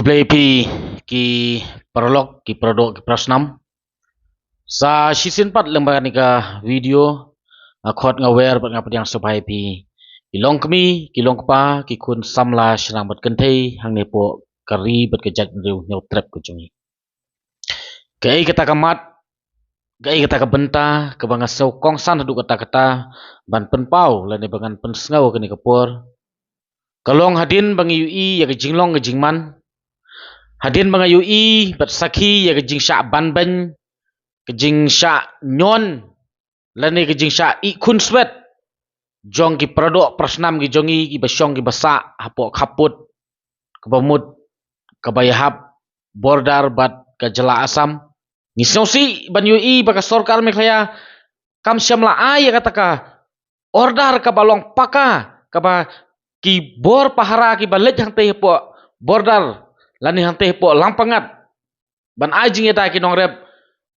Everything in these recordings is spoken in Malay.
Kublai ki prolog ki produk ki prasnam sa season 4 lembaga nika video akhot ngawer bat ngapa yang sebai pi ilong kemi kilong pa ki kun samla shrang bat kenthei hang ne po kari bat kejat riu nyau trap ku jungi kai kata kamat gai kata kabenta ke banga sau kong san hadu kata ban penpau lane bangan pensngau ke ni kapur kalong hadin bangi ui ya ke jinglong ke jingman hadin mga UI bat sakhi ya kejing syak ban kejing syak nyon lani kejing syak ikun swet jong ki produk prasnam ki jongi ki basyong ki basak hapok kaput kebamut kebayahap bordar bat ke jela asam ngisausi ban UI baka sorkar meklaya kam syamla ay kataka ordar ka balong paka kaba ki bor pahara ki balet hang teh po bordar lani hang teh po lampangat ban ajing eta ki nong rep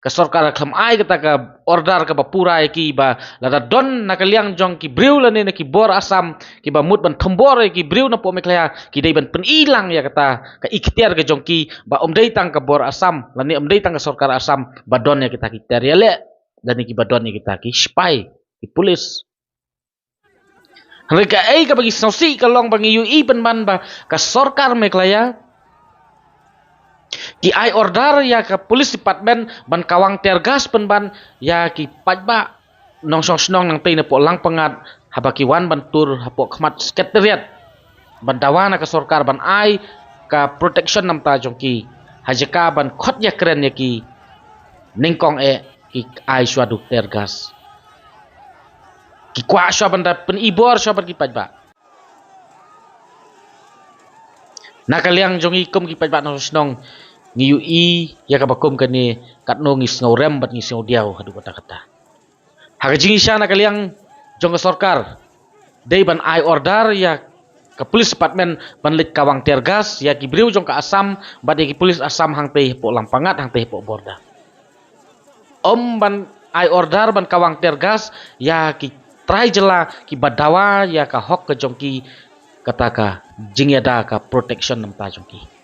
ka sorkar kham ai kata ka ordar ka bapura ki ba lada don nakaliang jong ki briu lani na ki bor asam ki ba mut ban thambor ki briu na po meklaya ki dei ban pen ilang ya kata ka ikhtiar ka jong ki ba omdei tang ka bor asam lani omdei tang ka sorkar asam ba don ya kita ki ter ya le lani ki ba don ya kita ki spy ki polis mereka ka bagi sausi kalong bagi UI ban ba ka sorkar meklaya ki ai order ya ke polis department ban kawang tergas ban ya ki pajba nong song snong nang tei na po lang pangat habaki wan ban tur hapo khmat sekretariat ban dawana ka sorkar ban ai ka protection nam ta jongki hajeka ban khot ya keren ya ki ningkong ki ai swadu tergas ki kwa swa ban da pen ibor swa ban ki pajba nakaliang jongi kum ki pajba nong snong ngi UI ya ka bakum kani katno ngi sngo rem bat ngi sngo diaw hadu kata haga jingi syana kaliang jong sorkar dei ban ai order ya ke polis department ban lit kawang tergas ya ki briu jong ka asam bat ki polis asam hang teh po lampangat hang teh po borda ban ai order ban kawang tergas ya ki try jela ki badawa ya ka hok ke jong ki kataka jingi ada ka protection nam ta jong ki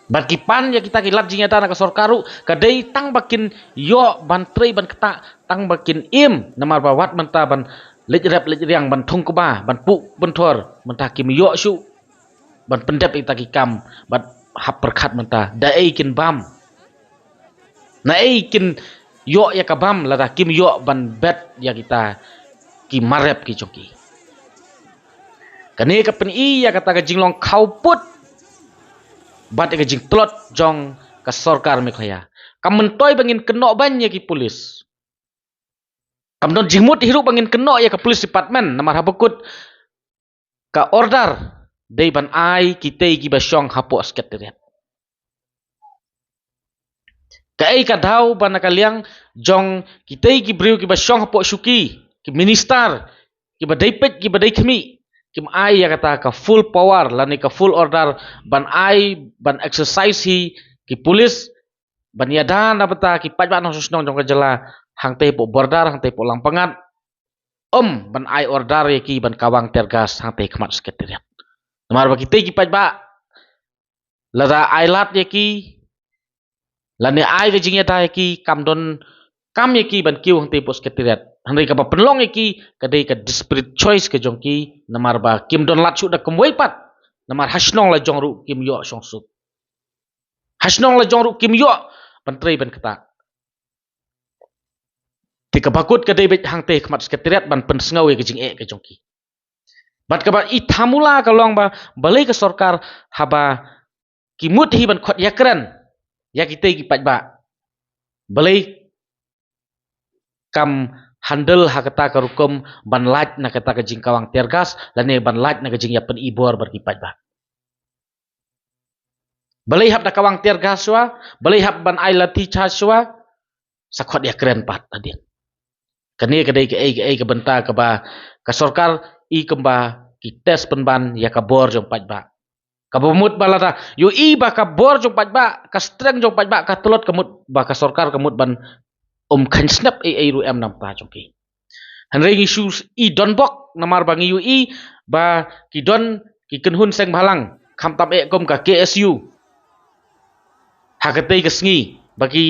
Bakipan ya kita kilap jingata na kasorkaru kadai tang bakin yo ban trei ban kata tang bakin im namar bawat menta ban lejrep lejriang ban thongkuba ban pu bentor menta kim yo syu ban pendep ita kikam ban hap perkhat menta dai kin bam na kin yo ya kabam lada kim yo ban bet ya kita ki marep ki choki kane ka pen I ya kata ka jinglong khauput bat ke jing tlot jong ka sorkar meklaya kam mentoy bangin kenok banyak ki polis kam don jingmut hirup bangin kenok ya ka polis department namar habukut ka order dei ban ai kitei ki basyong hapo sekretariat ka ai ka dau ban nakaliang jong kitei ki briu ki basyong hapo syuki ki minister ki badai pet ki badai khmi kim ai ya kata ka full power lani ka full order ban ai ban exercise hi ki polis ban yada na bata ki pajba no susnong jong kajala hang teh po bordar hang teh po lampangat ban ai order ya ki ban kawang tergas hang teh khmat sekretariat namar ba ki pajba lada ai lat ya ki lani ai ke jing ya ki kam don kam ya ki ban kiu hang teh po sekretariat Henry ka penlong iki kadai ka desperate choice ke jongki namar ba kim don lat su da kumwei pat namar hasnong la jong ru kim yo song su hasnong la jong ru kim yo ban trei ban kata tika bakut kadai bet hang teh khmat sekretariat ban pen sngau ke jing ke jongki bat ka ba I thamula ka long ba balai ka sorkar haba kimut hi ban khot yakran ya kitei ki pajba balai kam handle hakata karukum ban laj na kata ka jingkawang tergas lane ban laj na ka jing yapen ibor berkipat ba balai hab da kawang tergas wa balai hab ban ai lati chaswa sakhot ya keren pat adin kani kadai ke ai ke benta ka ba ka sorkar I kemba ki tes penban ya ka bor jong pat ba ka bomut balata yu I ba ka bor jong pat ba ka streng jong pat ba ka telot kemut ba ka sorkar kemut ban khan snap ai ru em nam pa jongki Henry issues I don bok namar bangi UI ba ki don ki kenhun seng balang kham tam e kom ka KSU hakatei kesngi bagi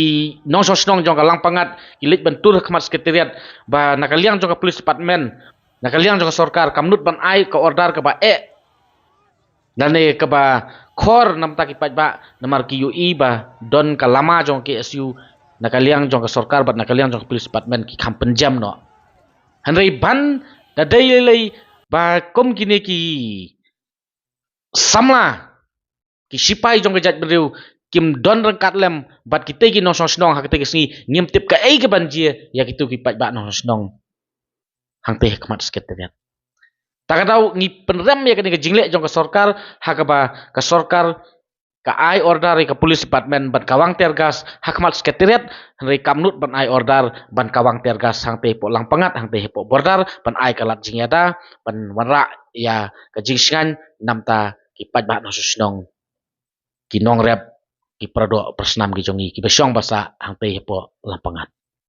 nong sosnong jong kalang pangat ilit bentur khmat sekretariat ba nakaliang jong ka police department nakaliang jong ka sarkar kamnut ban ai ka order ka ba dan ne ka ba khor nam ta ki pat ba namar ki UI ba don ka lama jong KSU nakaliang jong ka sarkar ba nakaliang jong ka police department ki kham penjam no hanrei ban da dai lei ba kom kini ki samla ki sipai jong ka jat beriu kim don rengkat lem bat kita ki nong snong hak kita kesni ngim tip ka ai ke banjie ya kitu ki pat ba nong snong hang teh khmat sekretariat tak tahu ngi penrem ya kini ke jingle jong ka sarkar hak ba ka sarkar ka ai order ka police department ban kawang tergas hak khmat sekretariat rei kamnut ban ai order ban kawang tergas hang teh po lang pangat hang teh po border ban ai kalat jingyada ban wanra ya ka jingsingan namta ki pat ba nong snong ki nong rep ki produk persnam ki jongi ki besyong basa hang teh po lang pangat